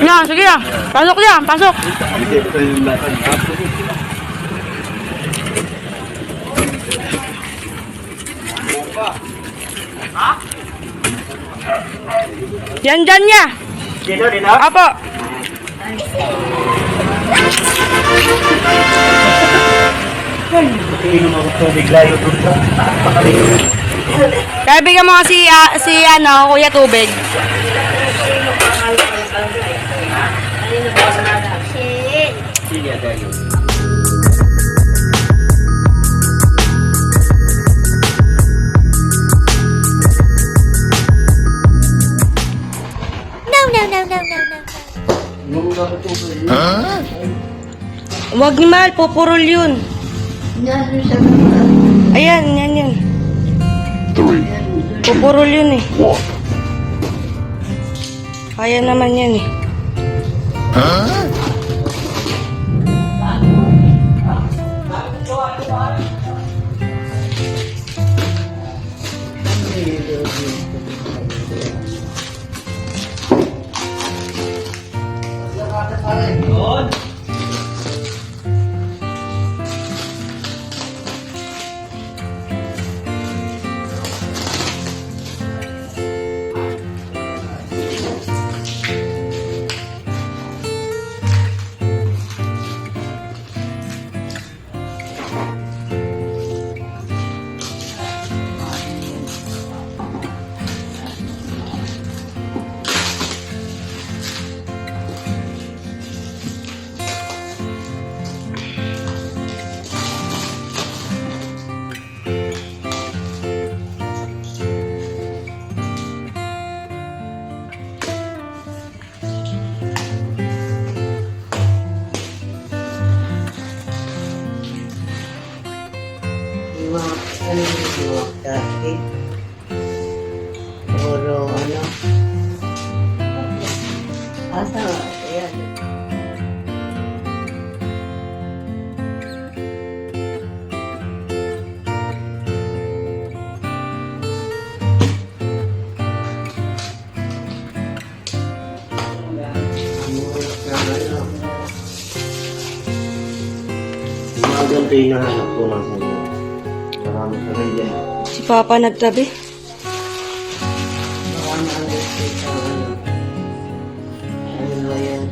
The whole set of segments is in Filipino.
Yan, sige yan. Pasok yan, pasok. Yan dyan niya. Dito, dito? Apo. Inom ako tubig layo dito. Kaya bigyan mo si Kuya tubig. Sige, tayo. Huwag ni Mahal, pupurol yun. Ayan, yan. Pupurol yun eh. Kaya naman yan eh. Puro ano. Asa, ayan. Umagang pinahanap ko lang sa'yo. Marami ka rin dyan. Si Papa nagtabi. Baka ma-understand sa ano. Ano ba yan?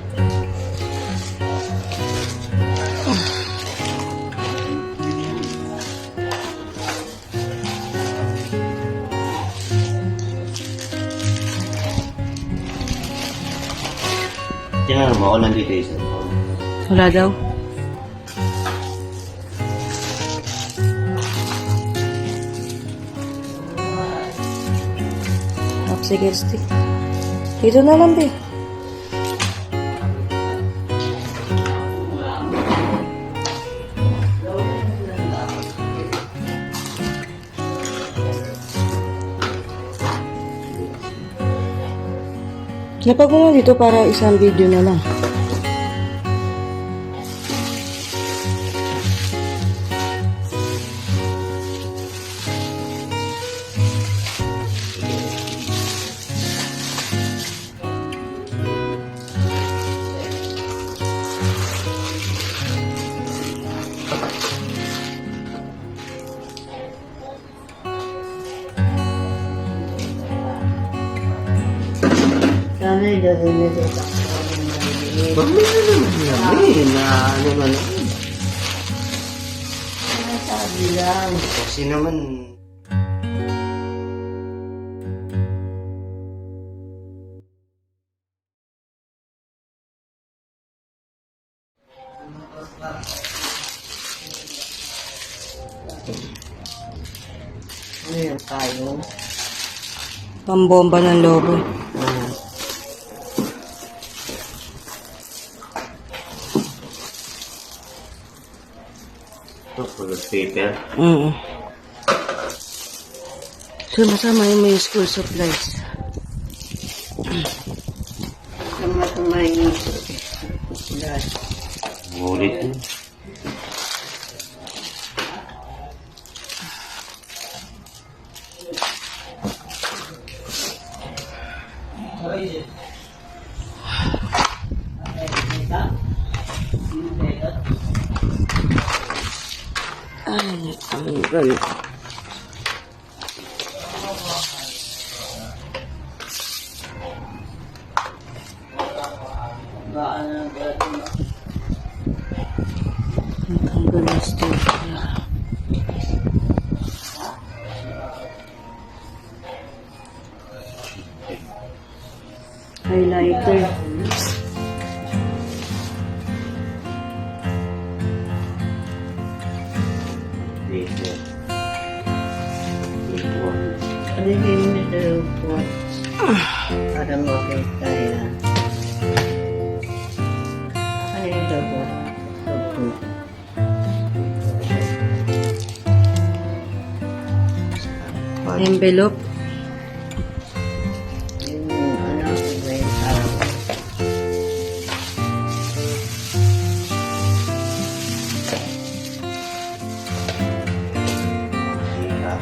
Tingnan mo ako nandito isa. Wala daw. Sige, stick. Dito na lang, be. Napag mo na dito para isang video na lang. Sana ilagay nito sa Mamaya naman na ano man. sabi lang. Kasi naman. Ano yung tayo? Pambomba ng lobo. Ito, full paper. Sama-sama yung may school supplies. Sama-sama yung lahat. Ngulit yun. Ay, tanggal. Tanggal na stapler. Highlighter. Dito. Dito. Ano yung nito po? Para makita yan. Ano yung dabo? Dabo. Envelope. Yung ano, yung tao. Dito.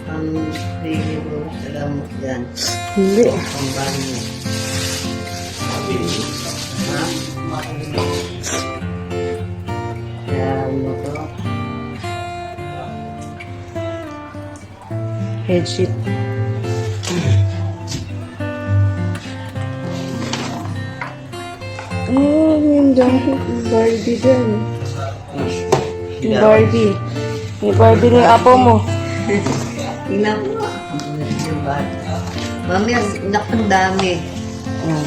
Ang pili mo sa lamok yan. Hindi. Ang banyo. Ha? Kaya mo to. Headsheet. Oh, yung Barbie dyan. Yung Barbie. Yung Barbie ni apo mo. Tingnan mo. Diba? Mamaya, nakang dami. Ah,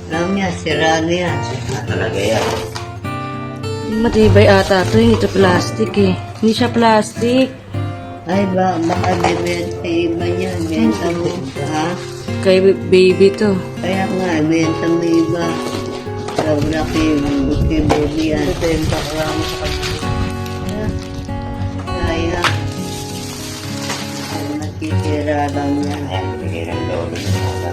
Mamaya, sira na yan. Talaga yan. matibay ata ito. Hindi ito plastic eh. Hindi siya plastic. Ay, baka bibenta iba niya. Benta mo. Ha? Kay baby to. Kaya nga, benta mo iba. Sobra kay baby yan. Benta ko lang sa kanya. Kaya, nakitira lang yan. Ayan, bigay ng lolo ng mga.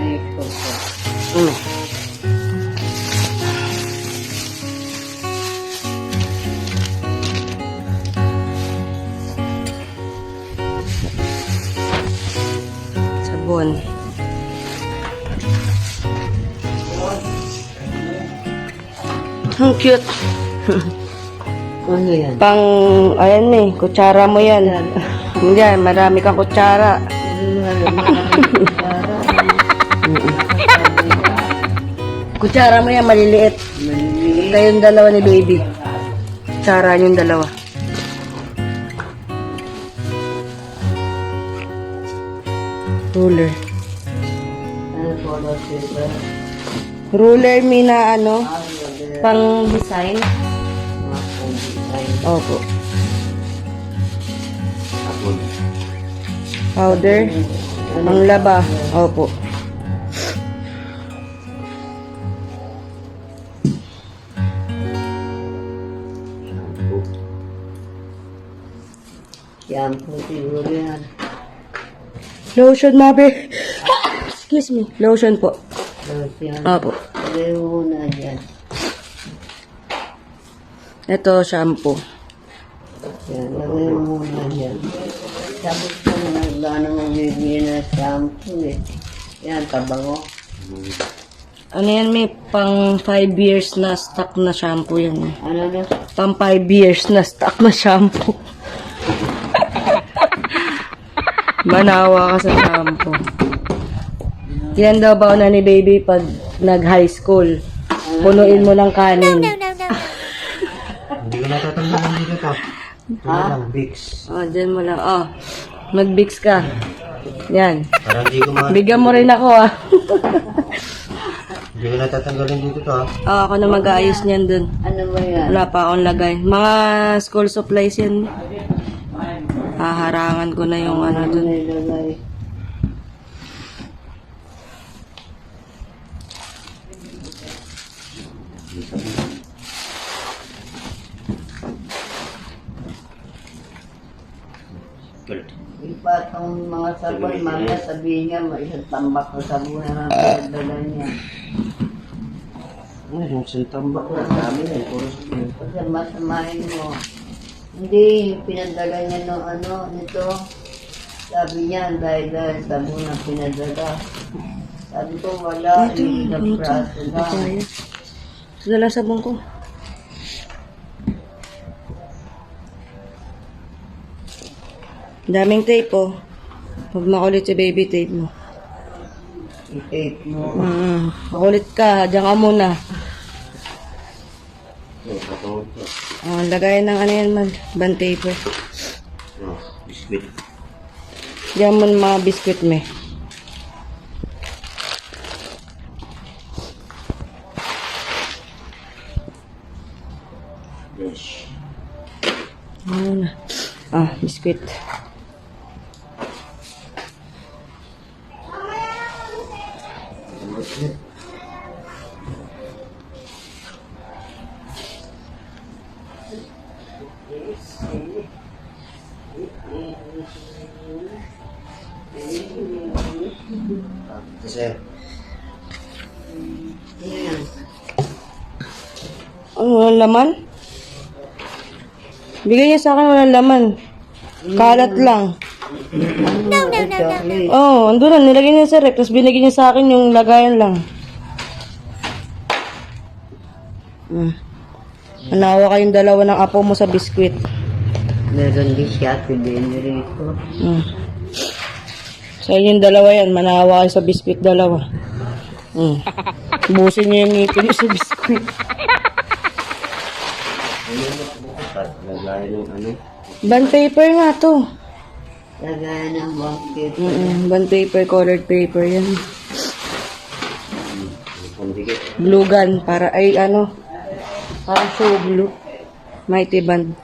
Ito po. Mm. Sabon. Ang cute. Ano yan? Pang, ayan eh, kutsara mo yan. Yan, marami kang kutsara. Kutsara mo yan, maliliit. Maliliit. Kayong dalawa ni baby. Kutsara yung dalawa. Ruler. Ano po, diba? Ruler, mina ano, pang design. Opo. Sabon. Powder. Ang laba. Opo. Shampoo. Shampoo siguro yan. Lotion, mabe. Excuse me. Lotion po. Lotion. Opo. Lagay mo muna dyan. Ito, shampoo. Yan, lagay mo muna dyan. Sabi ko na nagdaan mo bibili na shampoo eh. Yan, tabango. Ano yan, may pang 5 years na stock na shampoo yan. Ano na? Pang 5 years na stock na shampoo. Manawa ka sa shampoo. Yan daw ba na ni baby pag nag-high school? Punuin mo ng kanin. Hindi ko natatandaan dito to. Ano lang, Vicks. Oh, dyan mo lang. Oh, mag-Vicks ka. Yan. Parang hindi ko Bigyan mo rin ako ah. hindi ko natatanggalin dito to ha. Oh, ako na mag-aayos niyan dun. Ano ba yan? Wala pa akong lagay. Mga school supplies yan. Haharangan ko na yung ano Ano dun. nilagay? Galit. Ipatong mga sabon, mamaya sabihin niya, may isang tambak na sabon na pinagdala niya. Ano yung sintambak na? Dami na. Puro sabon. Kasi masamahin mo. Hindi, pinadala niya no nito. Sabi niya, dahil sabon na pinadala. Sabi ko, wala, hindi na praso na. Kaya. Dala sabon ko. Daming tape, oh. Huwag makulit si baby tape mo. I-tape mo. Makulit ka. Diyan ka muna. Patungod ko. Lagayan ng ano yan, band paper. Biskuit. Diyan mo mga biscuit, me. Yes. Ano na? Biscuit. Kasi, Yan. Walang laman? Bigay niya sa akin walang laman. Kalat lang. Chocolate. Andun na. Nilagay niya sa rep. Tapos binigay niya sa akin yung lagayan lang. Manawa kayong dalawa ng apo mo sa biskwit. Meron din si Ate Benny rito. Sa inyong dalawa yan. Manawa kayo sa biskwit dalawa. Busin niyo yung ngipin niyo sa biskwit. lagayan ng ano. Band paper nga to. Lagayan ng bangkit. Band paper, colored paper yan. Pambigay. Glue gun para ay ano. Para show glue. Mighty band.